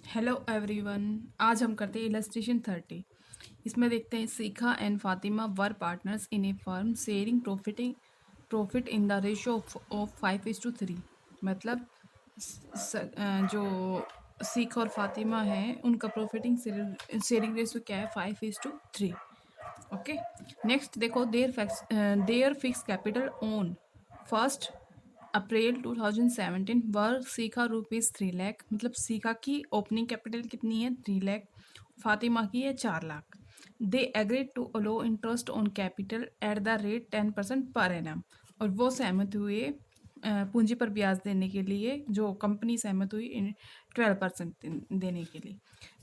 Hello everyone. आज हम करते हैं इलस्ट्रेशन 30। इसमें देखते हैं सीखा and Fatima were partners in A firm sharing profit in the ratio of 5:3। मतलब जो सीखा और फातिमा हैं उनका प्रॉफिटिंग शेयरिंग रेशियो क्या है, 5:3। ओके। नेक्स्ट देखो, देयर फिक्स कैपिटल ऑन 1 अप्रैल 2017 वर सीखा रुपीज़ 3 लाख। मतलब सीखा की ओपनिंग कैपिटल कितनी है, 3 लाख। फातिमा की है 4 lakh. They agreed to allow interest on capital at the rate 10% per annum. और वो सहमत हुए पूंजी पर ब्याज देने के लिए, जो कंपनी सहमत हुई 12% देने के लिए।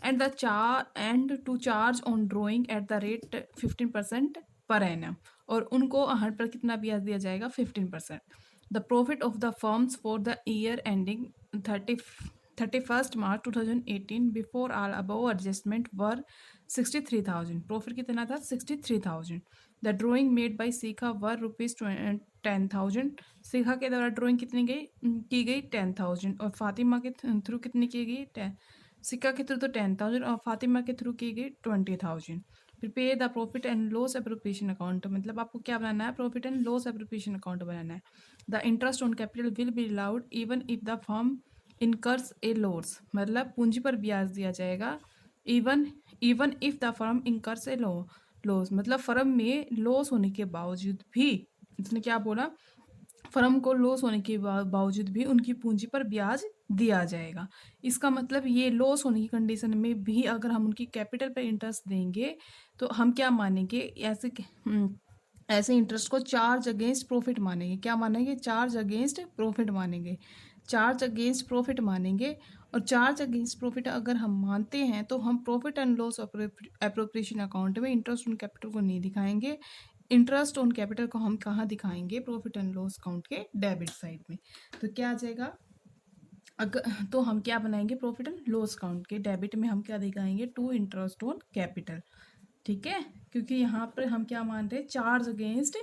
And to charge on drawing at the rate 15% per annum. और उनको हर पर कितना ब्याज दिया जाएगा, 15%। The profit of the firms for the year ending 31st March 2018 before all above adjustment were 63,000। Profit कितना था, 63,000। द ड्राइंग मेड बाई सीखा वर ₹10,000। सीखा के द्वारा ड्राइंग कितनी की गई 10,000। और फातिमा के थ्रू कितनी की गई 10। सीखा के थ्रू तो 10,000 और फातिमा के थ्रू की गई 20,000। Prepare the profit and loss appropriation account. मतलब आपको क्या बनाना है, profit and loss appropriation account बनाना है। The interest on capital will be allowed even if the firm incurs a loss. मतलब पूंजी पर ब्याज दिया जाएगा even even if the firm incurs a loss. मतलब फर्म में लॉस होने के बावजूद भी, इसने क्या बोला, फर्म को लॉस होने के बावजूद भी उनकी पूंजी पर ब्याज दिया जाएगा। इसका मतलब ये लॉस होने की कंडीशन में भी अगर हम उनकी कैपिटल पर इंटरेस्ट देंगे तो हम क्या मानेंगे, ऐसे इंटरेस्ट को चार्ज अगेंस्ट प्रॉफिट मानेंगे। क्या मानेंगे, चार्ज अगेंस्ट प्रॉफिट मानेंगे। चार्ज अगेंस्ट प्रॉफिट मानेंगे। और चार्ज अगेंस्ट प्रॉफिट अगर हम मानते हैं तो हम profit and loss appropriation account में इंटरेस्ट ऑन कैपिटल को नहीं दिखाएंगे। इंटरेस्ट ऑन कैपिटल को हम कहाँ दिखाएंगे, प्रॉफिट एंड लॉस अकाउंट के डेबिट साइड में। तो क्या आ जाएगा, अगर तो हम क्या बनाएंगे, प्रॉफिट एंड लॉस अकाउंट के डेबिट में हम क्या दिखाएंगे, टू इंटरेस्ट ऑन कैपिटल। ठीक है, क्योंकि यहाँ पर हम क्या मान रहे हैं, चार्ज अगेंस्ट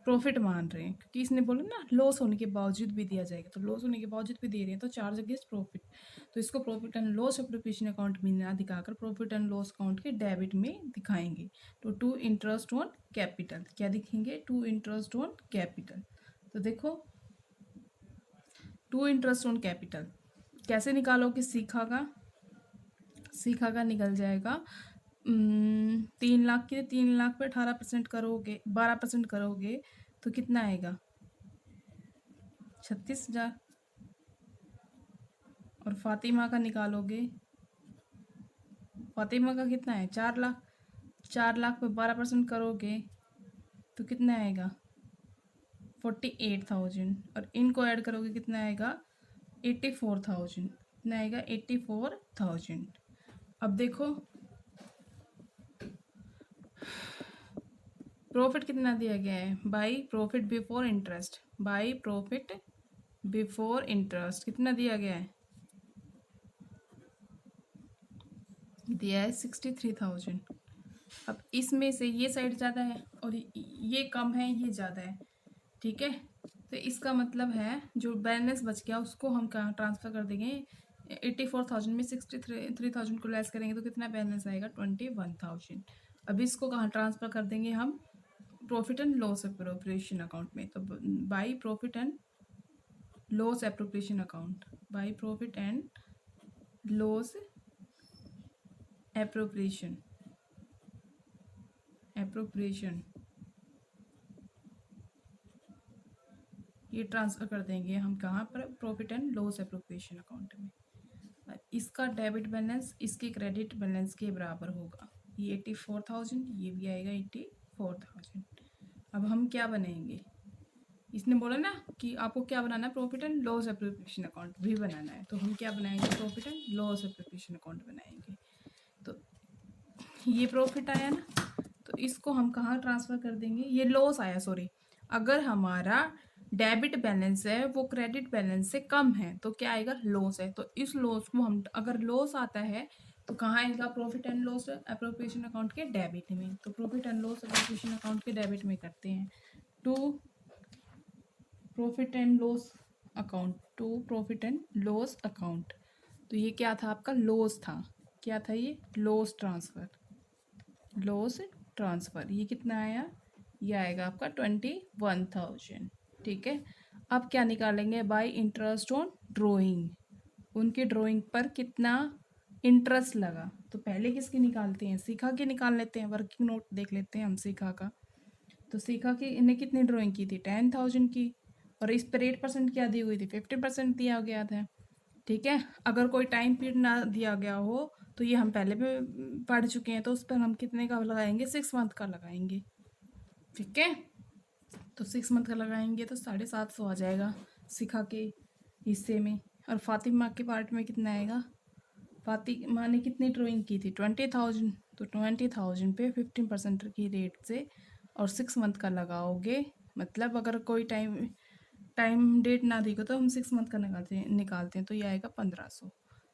प्रॉफिट मान रहे हैं। क्योंकि इसने बोला ना लॉस होने के बावजूद भी दिया जाएगा, तो लॉस होने के बावजूद भी दे रहे हैं तो चार्ज अगेंस्ट प्रॉफिट। तो इसको profit and loss appropriation account में ना दिखाकर प्रॉफिट एंड लॉस अकाउंट के डेबिट में दिखाएंगे। तो टू इंटरेस्ट ऑन कैपिटल क्या दिखेंगे, टू इंटरेस्ट ऑन कैपिटल। तो देखो, टू इंटरेस्ट ऑन कैपिटल कैसे निकालोगे, सीखा का निकल जाएगा 3 लाख के, 3 लाख पे 18% करोगे, 12% करोगे तो कितना आएगा, 36,000। और फातिमा का निकालोगे, फातिमा का कितना है, 4 लाख। 4 लाख पे 12% करोगे तो कितना आएगा, 48,000। और इनको ऐड करोगे कितना आएगा, 84,000। कितना आएगा, 84,000। अब देखो प्रॉफिट कितना दिया गया है, by profit before interest. By profit before interest कितना दिया गया है, दिया है 63,000। अब इसमें से ये साइड ज़्यादा है और ये कम है, ये ज़्यादा है। ठीक है, तो इसका मतलब है जो बैलेंस बच गया उसको हम कहाँ ट्रांसफ़र कर देंगे, 84,000 में 63,000 को लेस करेंगे तो कितना बैलेंस आएगा, 21,000। अब इसको कहाँ ट्रांसफ़र कर देंगे हम, profit and loss appropriation account में। तो by profit and loss appropriation account, by profit and loss appropriation ये ट्रांसफ़र कर देंगे हम कहाँ पर, profit and loss appropriation account में। इसका डेबिट बैलेंस इसके क्रेडिट बैलेंस के बराबर होगा। ये 84,000, ये भी आएगा 84,000। अब हम क्या बनाएंगे, इसने बोला ना कि आपको क्या बनाना है, profit and loss appropriation account भी बनाना है। तो हम क्या बनाएंगे, profit and loss appropriation account बनाएंगे। तो ये प्रॉफिट आया ना, तो इसको हम कहाँ ट्रांसफ़र कर देंगे, ये लॉस आया, सॉरी। अगर हमारा डेबिट बैलेंस है वो क्रेडिट बैलेंस से कम है तो क्या आएगा, लॉस है। तो इस लॉस को हम, अगर लॉस आता है तो कहाँ आएगा, profit and loss appropriation account के डेबिट में। तो profit and loss appropriation account के डेबिट में करते हैं, to profit and loss account, to profit and loss account. तो ये क्या था आपका, लॉस था। क्या था ये, लॉस ट्रांसफ़र, लॉस ट्रांसफ़र। ये कितना आया, ये आएगा आपका 21,000। ठीक है। अब क्या निकालेंगे, बाय इंटरेस्ट ऑन ड्राइंग, उनकी ड्राइंग पर कितना इंटरेस्ट लगा। तो पहले किसकी निकालते हैं, सीखा की निकाल लेते हैं। वर्किंग नोट देख लेते हैं हम सीखा का। तो सीखा की इन्हें कितनी ड्राइंग की थी, 10,000 की, और इस पर 8% क्या दी हुई थी, 50% दिया गया था। ठीक है। अगर कोई टाइम पीरियड ना दिया गया हो तो ये हम पहले भी पढ़ चुके हैं, तो उस पर हम कितने का लगाएंगे, 6 मंथ का लगाएंगे। ठीक है। तो 6 मंथ का लगाएंगे तो 750 आ जाएगा शिखा के हिस्से में। और फातिमा के पार्ट में कितना आएगा, फातिमा ने कितनी ड्राइंग की थी, 20,000। तो 20,000 पे 15% की रेट से और 6 मंथ का लगाओगे। मतलब अगर कोई टाइम डेट ना दी हो तो हम 6 मंथ का निकालते हैं तो ये आएगा 1500।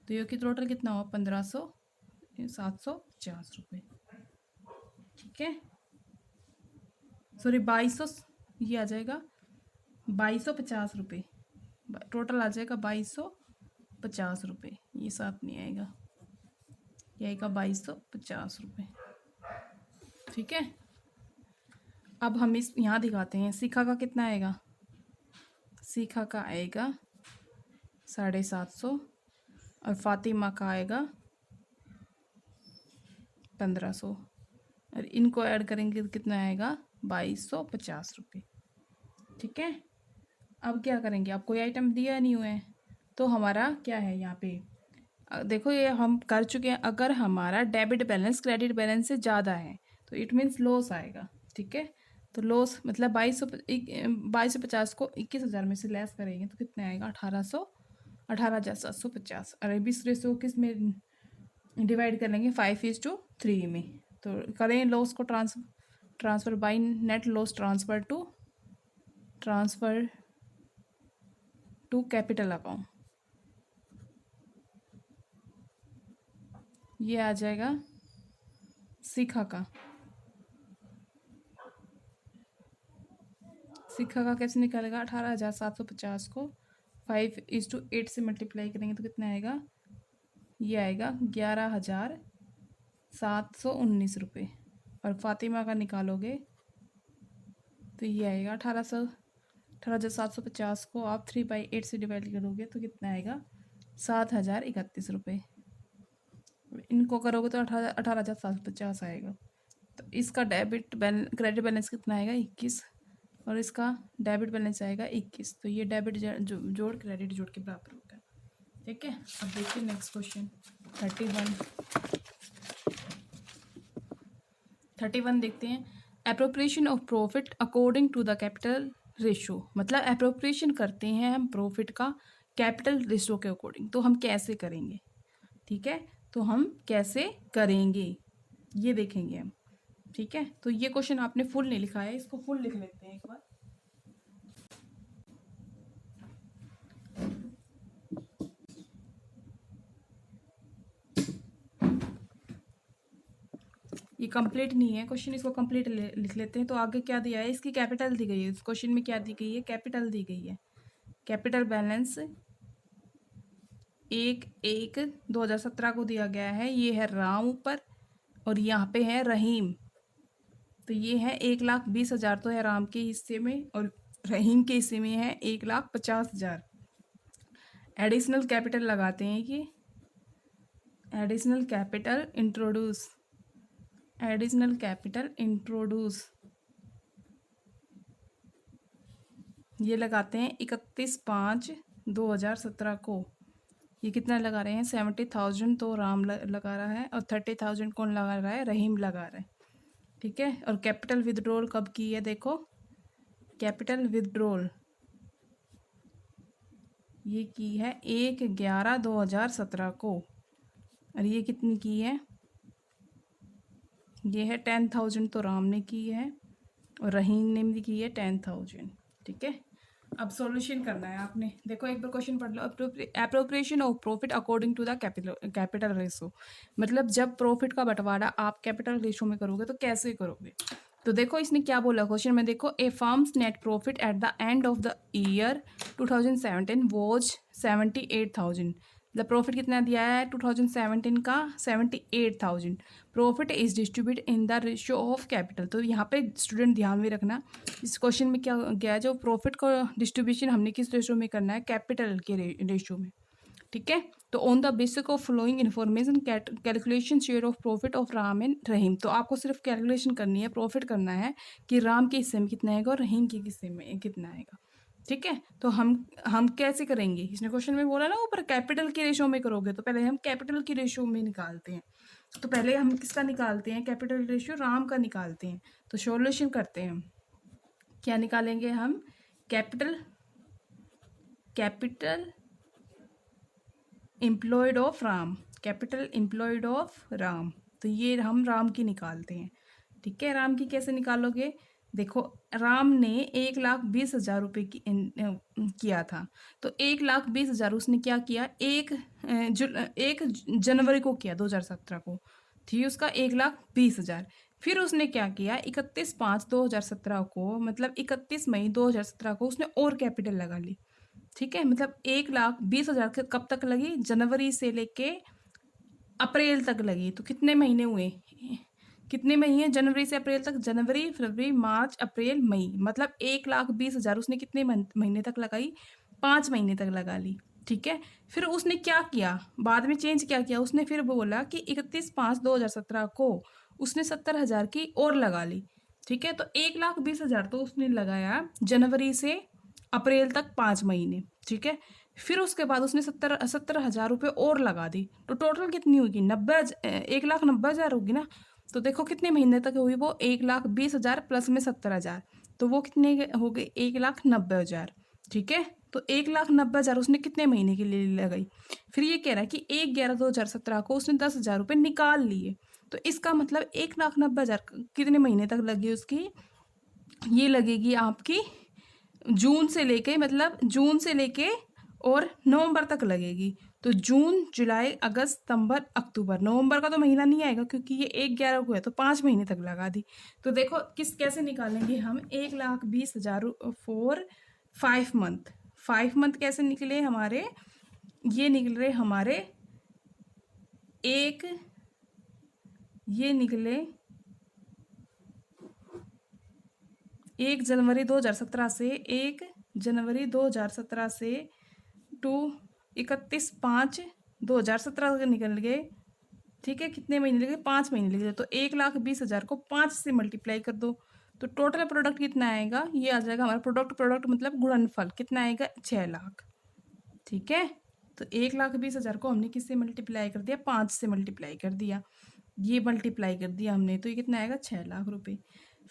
तो ये की टोटल कितना हुआ, 1500, 750 रुपये। ठीक है। सॉरी 2200, ये आ जाएगा 2250 रुपये। टोटल आ जाएगा 2250 रुपये। ये साथ नहीं आएगा, ये आएगा 2250 रुपये। ठीक है। अब हम इस यहाँ दिखाते हैं सीखा का कितना आएगा। सीखा का आएगा 750 और फातिमा का आएगा 1500, और इनको ऐड करेंगे तो कितना आएगा, 2250 रुपये। ठीक है। अब क्या करेंगे, अब कोई आइटम दिया नहीं हुए हैं तो हमारा क्या है यहाँ पे, देखो ये हम कर चुके हैं। अगर हमारा डेबिट बैलेंस क्रेडिट बैलेंस से ज़्यादा है तो इट मीन्स लॉस आएगा। ठीक है। तो लॉस मतलब 2250 को 21,000 में से लेस करेंगे तो कितना आएगा, 18,750। और इस रेशो किस में डिवाइड करेंगे, 5:3 में। तो करें लॉस को transfer by net loss transfer to capital account. ये आ जाएगा सीखा का। सीखा का कैसे निकालेगा, 18,750 को 5:8 से मल्टीप्लाई करेंगे तो कितना आएगा, ये आएगा 11,719 रुपये। और फातिमा का निकालोगे तो ये आएगा 18,750 को आप 3/8 से डिवाइड करोगे तो कितना आएगा, 7,031 रुपये। इनको करोगे तो 18,750 आएगा। तो इसका क्रेडिट बैलेंस कितना आएगा, 21, और इसका डेबिट बैलेंस आएगा 21। तो ये डेबिट जोड़ क्रेडिट जोड़ के बराबर होगा। ठीक है। अब देखिए नेक्स्ट क्वेश्चन 31 देखते हैं। Appropriation of profit according to the capital ratio, मतलब अप्रोप्रिएशन करते हैं हम प्रॉफिट का कैपिटल रेशो के अकॉर्डिंग। तो हम कैसे करेंगे, ठीक है, तो हम कैसे करेंगे ये देखेंगे हम। ठीक है। तो ये क्वेश्चन आपने फुल नहीं लिखा है, इसको फुल लिख लेते हैं एक बार। ये कंप्लीट नहीं है क्वेश्चन, इसको कंप्लीट लिख लेते हैं। तो आगे क्या दिया है, इसकी कैपिटल दी गई है। इस क्वेश्चन में क्या दी गई है, कैपिटल दी गई है। कैपिटल बैलेंस 1/1/2017 को दिया गया है। ये है राम ऊपर और यहाँ पे है रहीम। तो ये है 1,20,000 तो है राम के हिस्से में और रहीम के हिस्से में है 1,50,000। एडिशनल कैपिटल लगाते हैं कि एडिशनल कैपिटल इंट्रोड्यूस ये लगाते हैं 31/5/2017 को। ये कितना लगा रहे हैं, 70,000 तो राम लगा रहा है और 30,000 कौन लगा रहा है, रहीम लगा रहा है। ठीक है। और कैपिटल विदड्रॉल कब की है, देखो कैपिटल विदड्रॉल ये की है 1/11/2017 को। और ये कितनी की है, ये है 10,000 तो राम ने की है और रहीम ने भी की है 10,000। ठीक है। अब सॉल्यूशन करना है आपने। देखो एक बार क्वेश्चन पढ़ लो। Appropriation of profit according to the capital ratio, मतलब जब प्रॉफिट का बंटवारा आप कैपिटल रेशो में करोगे तो कैसे करोगे। तो देखो इसने क्या बोला क्वेश्चन में, देखो a firm's net profit at the end of the year 2017 was 78,000। मतलब प्रॉफिट कितना दिया है 2017 का 78,000। Profit is distribute in the ratio of capital. तो यहाँ पे स्टूडेंट ध्यान में रखना, इस क्वेश्चन में क्या गया है, जो प्रॉफिट को डिस्ट्रीब्यूशन हमने किस रेशियो में करना है, कैपिटल के रेशियो में। ठीक है, तो on the basis of following information calculation share of profit of Ram and Rahim. तो आपको सिर्फ कैलकुलेशन करनी है, प्रॉफिट करना है कि राम के हिस्से में कितना आएगा और रहीम के हिस्से में कितना आएगा। ठीक है, तो हम कैसे करेंगे, इसने क्वेश्चन में बोला ना ऊपर कैपिटल के रेशियो में करोगे, तो पहले हम कैपिटल की रेशियो में निकालते हैं। तो पहले हम किसका निकालते हैं, कैपिटल रेशियो राम का निकालते हैं। तो सॉल्यूशन करते हैं, क्या निकालेंगे हम, capital employed of Ram, capital employed of Ram. तो ये हम राम की निकालते हैं। ठीक है, राम की कैसे निकालोगे, देखो राम ने 1,20,000 रुपये किया था। तो 1,20,000 उसने क्या किया, एक जनवरी को किया 2017 को, थी उसका 1,20,000। फिर उसने क्या किया 31/5/2017 को, मतलब 31 मई 2017 को उसने और कैपिटल लगा ली। ठीक है, मतलब 1,20,000 कब तक लगी, जनवरी से लेके अप्रैल तक लगी। तो कितने महीने हुए, कितने महीने, जनवरी से अप्रैल तक, जनवरी फरवरी मार्च अप्रैल मई, मतलब 1,20,000 उसने कितने महीने तक लगाई, 5 महीने तक लगा ली। ठीक है, फिर उसने क्या किया, बाद में चेंज क्या किया, उसने फिर बोला कि 31/5/2017 को उसने 70,000 की और लगा ली। ठीक है, तो 1,20,000 तो उसने लगाया जनवरी से अप्रैल तक 5 महीने। ठीक है, फिर उसके बाद उसने 70,000 रुपये और लगा दी। तो टोटल कितनी होगी, 1,90,000 होगी ना। तो देखो कितने महीने तक हुई वो, 1,20,000 प्लस में 70,000, तो वो कितने हो गए, 1,90,000। ठीक है, तो 1,90,000 उसने कितने महीने के लिए लगाई। फिर ये कह रहा है कि 1/11/2017 को उसने 10,000 रुपये निकाल लिए। तो इसका मतलब 1,90,000 कितने महीने तक लगी उसकी, ये लगेगी आपकी जून से लेके, मतलब जून से लेके और नवंबर तक लगेगी। तो जून जुलाई अगस्त सितंबर अक्टूबर, नवंबर का तो महीना नहीं आएगा क्योंकि ये 1/11 को है, तो 5 महीने तक लगा दी। तो देखो कैसे निकालेंगे हम, 1,20,000 फॉर 5 मंथ। 5 मंथ कैसे निकले हमारे, ये निकल रहे हमारे ये निकले 1 जनवरी 2017 से, 1 जनवरी 2017 से टू 31/5/2017 तक निकल गए। ठीक है, कितने महीने लगे, 5 महीने लगे। तो 1,20,000 को 5 से मल्टीप्लाई कर दो, तो टोटल प्रोडक्ट कितना आएगा, ये आ जाएगा हमारा प्रोडक्ट मतलब गुणनफल कितना आएगा, 6 लाख। ठीक है, तो 1,20,000 को हमने किससे मल्टीप्लाई कर दिया, 5 से मल्टीप्लाई कर दिया, ये मल्टीप्लाई कर दिया हमने, तो ये कितना आएगा, 6 लाख रुपए।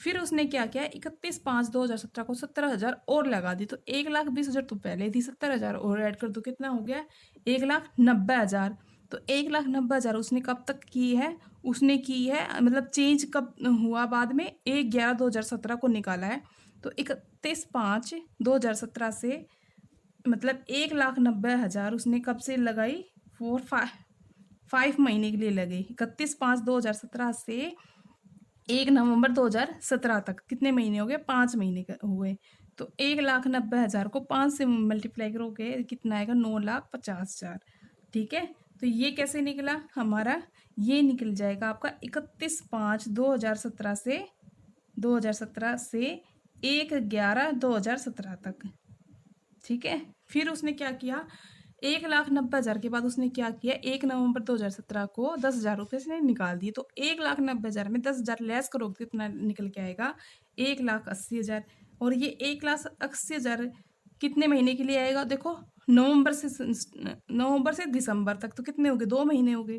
फिर उसने क्या किया, 31/5/2017 को 70,000 और लगा दी। तो 1,20,000 तो पहले थी, 70,000 और ऐड कर दो, कितना हो गया, 1,90,000। तो 1,90,000 उसने कब तक की है, उसने की है, मतलब चेंज कब हुआ, बाद में 1/11/2017 को निकाला है। तो 31/5/2017 से, मतलब 1,90,000 उसने कब से लगाई, 5 महीने के लिए लगे। 31/5/2017 से 1 नवंबर 2017 तक कितने महीने हो गए, 5 महीने हुए। तो 1,90,000 को 5 से मल्टीप्लाई करोगे कितना आएगा, 9,50,000। ठीक है, तो ये कैसे निकला हमारा, ये निकल जाएगा आपका 31/5/2017 से 1/11/2017 तक। ठीक है, फिर उसने क्या किया, 1,90,000 के बाद उसने क्या किया, 1 नवंबर 2017 को 10,000 रुपये से निकाल दिए। तो 1,90,000 में 10,000 लेस करोगे तो कितना निकल के आएगा, 1,80,000। और ये 1,80,000 कितने महीने के लिए आएगा, देखो नवंबर से दिसंबर तक, तो कितने हो गए, 2 महीने हो गए।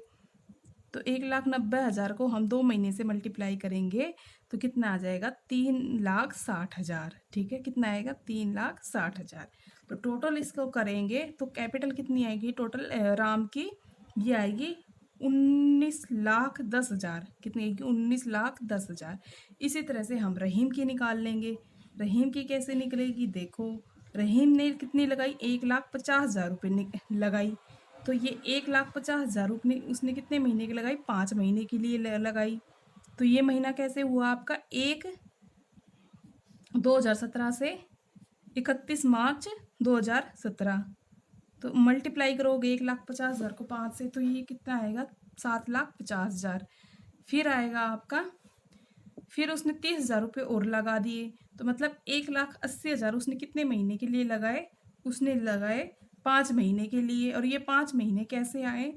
तो 1,90,000 को हम 2 महीने से मल्टीप्लाई करेंगे तो कितना आ जाएगा, 3,60,000। ठीक है, कितना आएगा, 3,60,000। तो टोटल इसको करेंगे तो कैपिटल कितनी आएगी टोटल राम की, ये आएगी 19,10,000। कितनी आएगी, 19,10,000। इसी तरह से हम रहीम की निकाल लेंगे। रहीम की कैसे निकलेगी, देखो रहीम ने कितनी लगाई, 1,50,000 रुपये लगाई। तो ये 1,50,000 रुपये उसने कितने महीने की लगाई, 5 महीने के लिए लगाई। तो ये महीना कैसे हुआ आपका, 1/2017 से 31 मार्च 2017। तो मल्टीप्लाई करोगे 1,50,000 को 5 से, तो ये कितना आएगा 7,50,000। फिर आएगा आपका, फिर उसने 30,000 रुपये और लगा दिए, तो मतलब 1,80,000 उसने कितने महीने के लिए लगाए, उसने लगाए 5 महीने के लिए। और ये 5 महीने कैसे आए,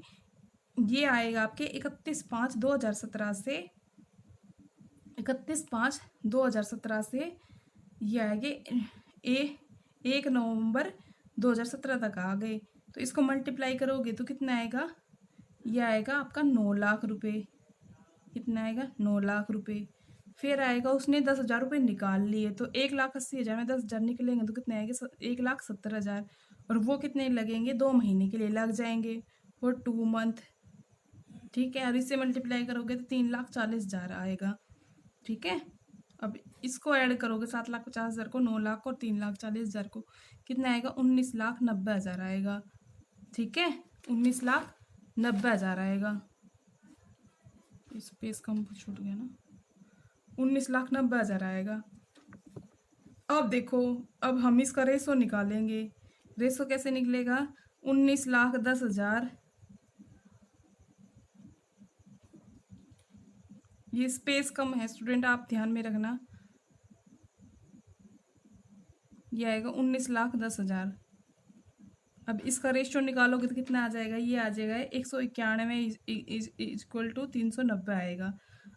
ये आएगा आपके 31/5/2017 से, 31/5/2017 से ये आएंगे 1 नवंबर 2017 तक आ गए। तो इसको मल्टीप्लाई करोगे तो कितना आएगा, ये आएगा आपका 9 लाख रुपए। कितना आएगा 9 लाख रुपए। फिर आएगा उसने 10,000 रुपये निकाल लिए, तो 1,80,000 में 10,000 निकलेंगे तो कितने आएंगे 1,70,000। और वो कितने लगेंगे 2 महीने के लिए लग जाएंगे, फॉर 2 मंथ। ठीक है, और इससे मल्टीप्लाई करोगे तो 3,40,000 आएगा। ठीक है, अब इसको ऐड करोगे 7,50,000 को, 9 लाख को और 3,40,000 को, कितना आएगा 19,90,000 आएगा। ठीक है, 19,90,000 आएगा। स्पेस कम छूट गया ना, 19,90,000 आएगा। अब देखो, अब हम इसका रेशो निकालेंगे। रेशो कैसे निकलेगा, 19,10,000, ये स्पेस कम है स्टूडेंट, आप ध्यान में रखना। ये आएगा 19,10,000। अब इसका रेशियो निकालोगे तो कितना आ जाएगा, ये आ जाएगा 191 इक्वल टू 390 आएगा।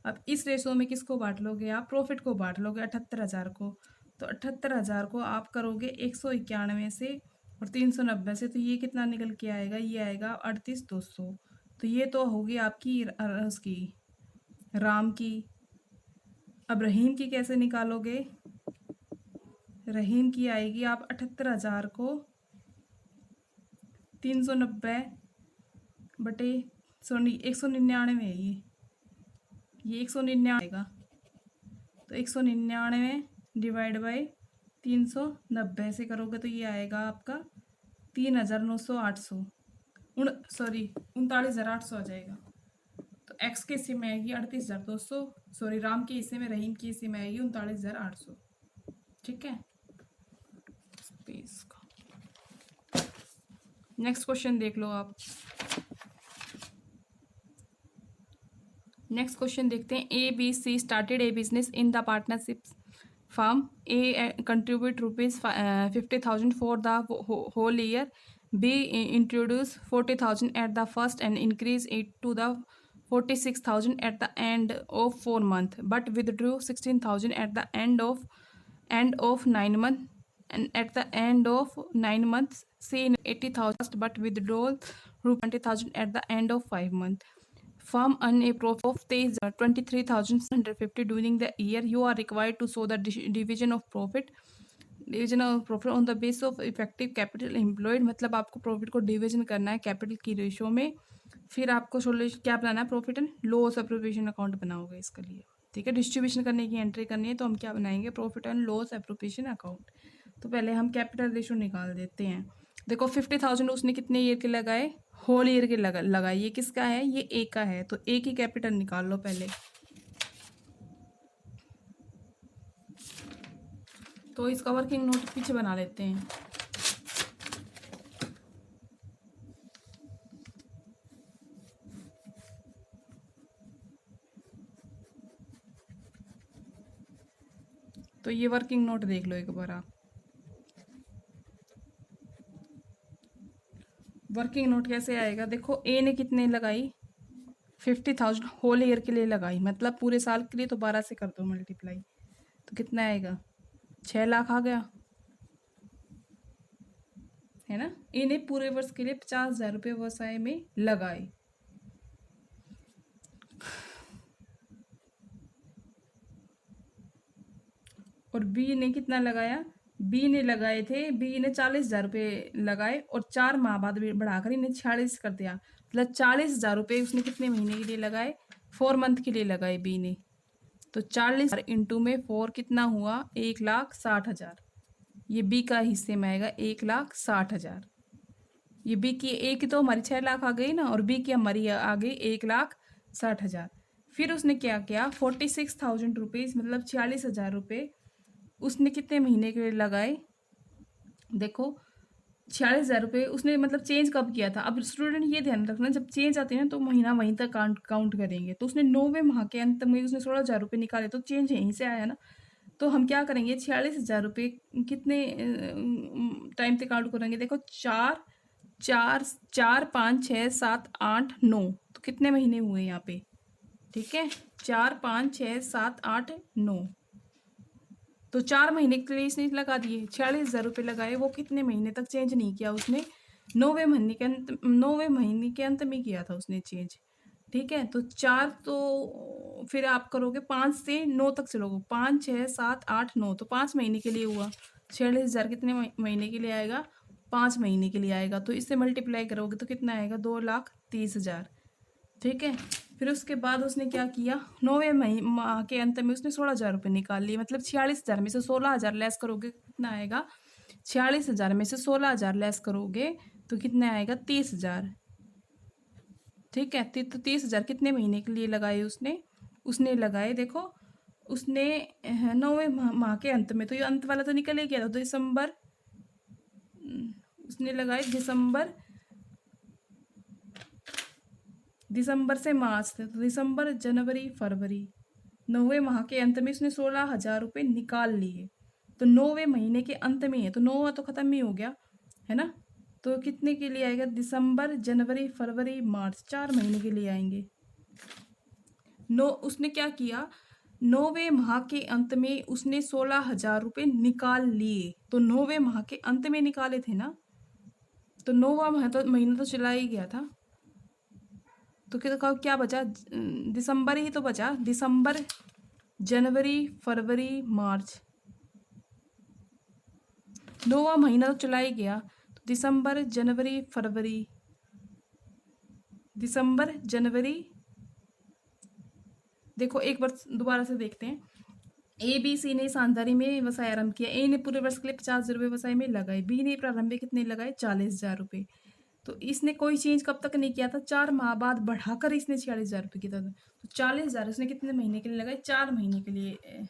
अब इस रेशियो में किसको बांट लोगे आप, प्रॉफिट को बांट लोगे 78,000 को। तो 78,000 को आप करोगे 191 से और 390 से, तो ये कितना निकल के आएगा, ये आएगा 38,200। तो ये तो होगी आपकी उसकी राम की। अब रहीम की कैसे निकालोगे, रहीम की आएगी आप 78,000 को 390 बटे 199 है, ये 199 आएगा। तो 199 डिवाइड बाई 390 से करोगे तो ये आएगा आपका 3,900 39,800 आ जाएगा। तो एक्स के हिस्से में आएगी 38,200, सॉरी राम के हिस्से में, रहीम के हिस्से में आएगी 39,800। ठीक है, स्पेस का नेक्स्ट क्वेश्चन देख लो आप। नेक्स्ट क्वेश्चन देखते हैं। ABC started A business in the partnership firm. A contribute ₹50,000 for the whole year. B introduce 40,000 at the first and increase it to the 46,000 at the end of 4 months, but withdrew 16,000 at the end of 9 months. And at the end of 9 months, C 80,000 but withdraw 20,000 at the end of 5 months. Firm earn a profit of 23,750 during the year. You are required to show the division of profit on the basis of effective capital employed. मतलब आपको profit को division करना है capital की ratio में। फिर आपको solution क्या बनाना है, profit and loss appropriation account बनाओगे इसके लिए। ठीक है, डिस्ट्रीब्यूशन करने की एंट्री करनी है तो हम क्या बनाएंगे, profit and loss appropriation account. तो पहले हम कैपिटल रेशियो निकाल देते हैं। देखो 50,000 उसने कितने ईयर के लगाए, होल ईयर के लगाए। ये किसका है, ये ए का है, तो ए की कैपिटल निकाल लो पहले। तो इसका वर्किंग नोट पीछे बना लेते हैं। तो ये वर्किंग नोट देख लो एक बार आप। वर्किंग नोट कैसे आएगा, देखो ए ने कितने लगाई 50,000 होल ईयर के लिए लगाई, मतलब पूरे साल के लिए, तो 12 से कर दो मल्टीप्लाई, तो कितना आएगा 6 लाख आ गया, है ना। ए ने पूरे वर्ष के लिए 50,000 रुपये व्यवसाय में लगाए। और बी ने कितना लगाया, बी ने लगाए थे, बी ने 40,000 रुपये लगाए और 4 माह बाद बढ़ाकर इन्हें 46 कर दिया, मतलब 40,000 रुपये उसने कितने महीने के लिए लगाए, 4 मंथ के लिए लगाए बी ने। तो 40 इंटू में 4 कितना हुआ 1,60,000। ये बी का हिस्से में आएगा 1,60,000। ये बी की, ए की तो हमारी 6 लाख आ गई ना, और बी की हमारी आ गई 1,60,000। फिर उसने क्या किया 46,000 रुपीज़, मतलब 46,000 रुपये उसने कितने महीने के लिए लगाए, देखो 46,000 रुपये उसने मतलब चेंज कब किया था। अब स्टूडेंट ये ध्यान रखना, जब चेंज आते हैं ना तो महीना वहीं तक काउंट करेंगे। तो उसने 9वें माह के अंत में उसने 16,000 रुपये निकाले, तो चेंज यहीं से आया ना। तो हम क्या करेंगे, 46,000 रुपये कितने टाइम तक काउंट करेंगे। देखो, चार चार चार 5 6 7 8 9, तो कितने महीने हुए यहाँ पे। ठीक है, 4 5 6 7 8 9, तो 4 महीने के लिए इसने लगा दिए। 46,000 रुपये लगाए, वो कितने महीने तक चेंज नहीं किया उसने। 9वें महीने के अंत में किया था उसने चेंज। ठीक है, तो 4, तो फिर आप करोगे 5 से 9 तक चलोगे, 5 6 7 8 9, तो 5 महीने के लिए हुआ। 46,000 कितने महीने के लिए आएगा, 5 महीने के लिए आएगा। तो इससे मल्टीप्लाई करोगे तो कितना आएगा, 2,30,000। ठीक है, फिर उसके बाद उसने क्या किया, 9वें माह के अंत में उसने 16,000 रुपये निकाल लिए। मतलब 46,000 में से 16,000 लेस करोगे कितना आएगा, 46,000 में से 16,000 लेस करोगे तो कितना आएगा, 30,000। ठीक है, तो 30,000 कितने महीने के लिए लगाए उसने लगाए। देखो, उसने 9वें माह के अंत में, तो ये अंत वाला तो निकल ही गया था। तो दिसंबर, उसने लगाए दिसंबर से मार्च तक, तो दिसंबर जनवरी फरवरी, 9वें माह के अंत में उसने 16,000 रुपये निकाल लिए। तो 9वें महीने के अंत में है, तो 9वां तो खत्म ही हो गया है ना। तो कितने के लिए आएगा, दिसंबर जनवरी फरवरी मार्च, 4 महीने के लिए आएंगे। उसने क्या किया, 9वें माह के अंत में उसने 16,000 रुपये निकाल लिए। तो 9वें माह के अंत में निकाले थे ना, तो 9वां महीना तो चला ही गया था। तो क्या बचा, दिसंबर ही तो बचा। दिसंबर जनवरी फरवरी मार्च, 9वां महीना तो चला ही गया। तो दिसंबर जनवरी फरवरी, दिसंबर जनवरी, देखो एक बार दोबारा से देखते हैं। ABC ने शानदारी में व्यवसाय आरंभ किया। ए ने पूरे वर्ष के लिए 50,000 रुपये व्यवसाय में लगाए। बी ने प्रारंभ में कितने लगाए, 40,000 रुपये। तो इसने कोई चेंज कब तक नहीं किया था, 4 माह बाद बढ़ाकर इसने 46,000 रुपये किया था। तो 40,000 इसने कितने महीने के लिए लगाए, 4 महीने के लिए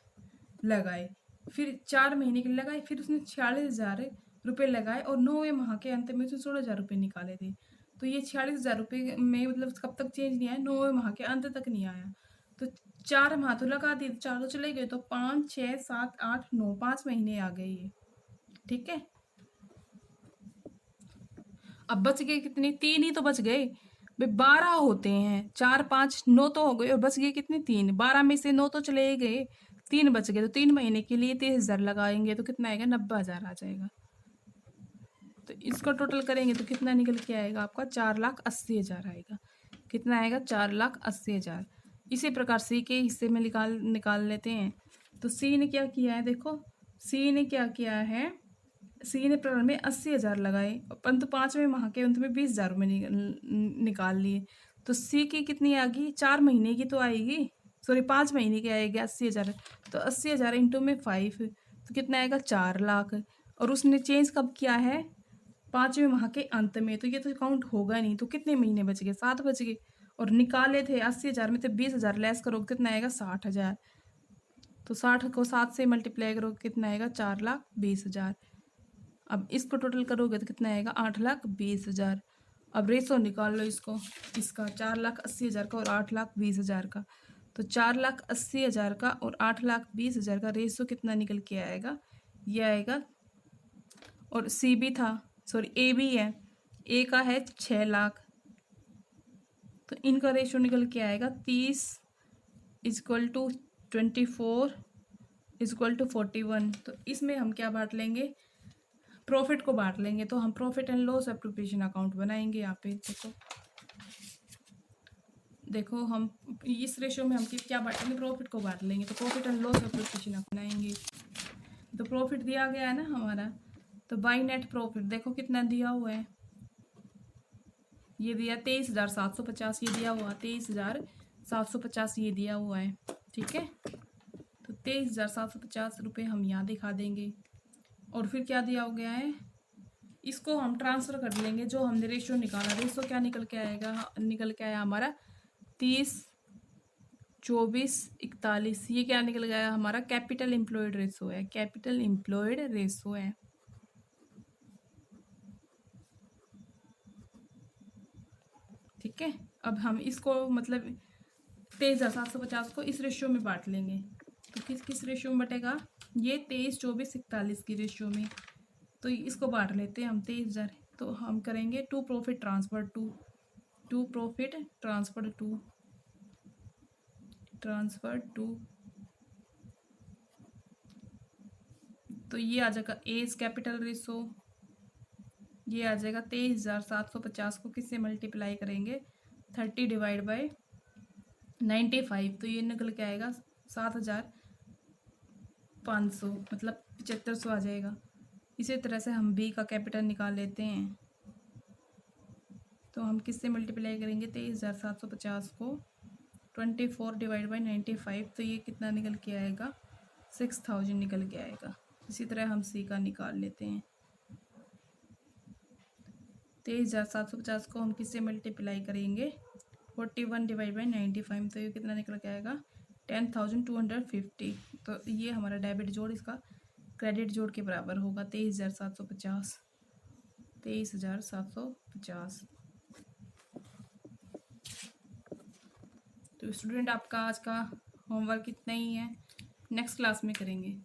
लगाए। फिर 4 महीने के लिए लगाए, फिर उसने 46,000 रुपये लगाए, और 9वें माह के अंत में उसने 16,000 रुपये निकाले थे। तो ये 46,000 रुपये में मतलब कब तक चेंज नहीं आया, 9वें माह के अंत तक नहीं आया। तो 4 माह तो लगा दिए, 4 तो चले गए, तो 5 6 7 8 9, 5 महीने आ गए ये। ठीक है, अब बच गए कितने, 3 ही तो बच गए भाई। 12 होते हैं, 4 5 9 तो हो गए, और बच गए कितने, 3। 12 में से 9 तो चले ही गए, 3 बच गए। तो 3 महीने के लिए 30,000 लगाएंगे तो कितना आएगा, 90,000 आ जाएगा। तो इसको टोटल करेंगे तो कितना निकल के आएगा आपका, 4,80,000 आएगा। कितना आएगा, 4,80,000। इसी प्रकार सी के हिस्से में निकाल लेते हैं। तो सी ने क्या किया है, देखो सी ने क्या किया है, सी ने प्रारंभ में 80,000 लगाए, परंतु 5वें माह के अंत में 20,000 रुपये निकाल लिए। तो सी की कितनी आ गई, 4 महीने की तो आएगी, सॉरी 5 महीने की आएगी 80,000। तो 80,000 इंटू में 5, तो कितना आएगा, 4,00,000। और उसने चेंज कब किया है, 5वें माह के अंत में। तो ये तो काउंट होगा नहीं। तो कितने महीने बच गए, 7 बच गए। और निकाले थे 80,000 में, तो 20,000 लेस करोगे कितना आएगा, 60,000। तो 60 को 7 से मल्टीप्लाई करोगे कितना आएगा, 4,20,000। अब इसको टोटल करोगे तो कितना आएगा, 8,20,000। अब रेशो निकाल लो इसका 4,80,000 का और 8,20,000 का। तो 4,80,000 का और 8,20,000 का रेशो कितना निकल के आएगा, ये आएगा। और सी भी था, सॉरी ए भी है, ए का है 6,00,000। तो इनका रेशो निकल के आएगा 30 इक्वल टू 24 इक्वल टू 41। तो इसमें हम क्या बांट लेंगे, प्रॉफिट को बांट लेंगे। तो हम profit and loss appropriation account बनाएंगे। यहाँ पे देखो हम इस रेशो में हम क्या बांटेंगे, प्रॉफिट को बांट लेंगे। तो प्रॉफिट एंड लॉस एप्रोप्रिएशन बनाएंगे। तो प्रॉफिट दिया गया है ना हमारा, तो बाई नेट प्रॉफिट देखो कितना दिया हुआ है, ये दिया 23,750, ये दिया हुआ 23,750, ये दिया हुआ है। ठीक है, तो 23,750 रुपये हम यहाँ दिखा देंगे। और फिर क्या दिया हो गया है, इसको हम ट्रांसफ़र कर लेंगे। जो हमने रेशियो निकाला, रेशियो क्या निकल के आएगा, निकल के आया हमारा 30 24 41। ये क्या निकल गया हमारा, कैपिटल एम्प्लॉयड रेशो है, कैपिटल एम्प्लॉयड रेशो है। ठीक है। अब हम इसको मतलब 23,750 को इस रेशियो में बांट लेंगे। तो किस किस रेशियो में बटेगा? ये 23, 24, 41 की रेशियो में। तो इसको बांट लेते हैं हम 23,000। तो हम करेंगे टू प्रॉफिट ट्रांसफर टू। तो ये आ जाएगा एज कैपिटल रेशो, ये आ जाएगा 23,750 को किससे मल्टीप्लाई करेंगे? 30 डिवाइड बाई 95। तो ये निकल के आएगा 7,500, मतलब 7500 आ जाएगा। इसी तरह से हम बी का कैपिटल निकाल लेते हैं। तो हम किससे मल्टीप्लाई करेंगे? 23,750 को 24 डिवाइड बाई 95। तो ये कितना निकल के आएगा? 6,000 निकल के आएगा। इसी तरह हम सी का निकाल लेते हैं। 23,750 को हम किससे मल्टीप्लाई करेंगे? 41 डिवाइड बाई 95। तो ये कितना निकल के आएगा? 10,250। तो ये हमारा डेबिट जोड़ इसका क्रेडिट जोड़ के बराबर होगा 23,750। तो स्टूडेंट आपका आज का होमवर्क इतना ही है, नेक्स्ट क्लास में करेंगे।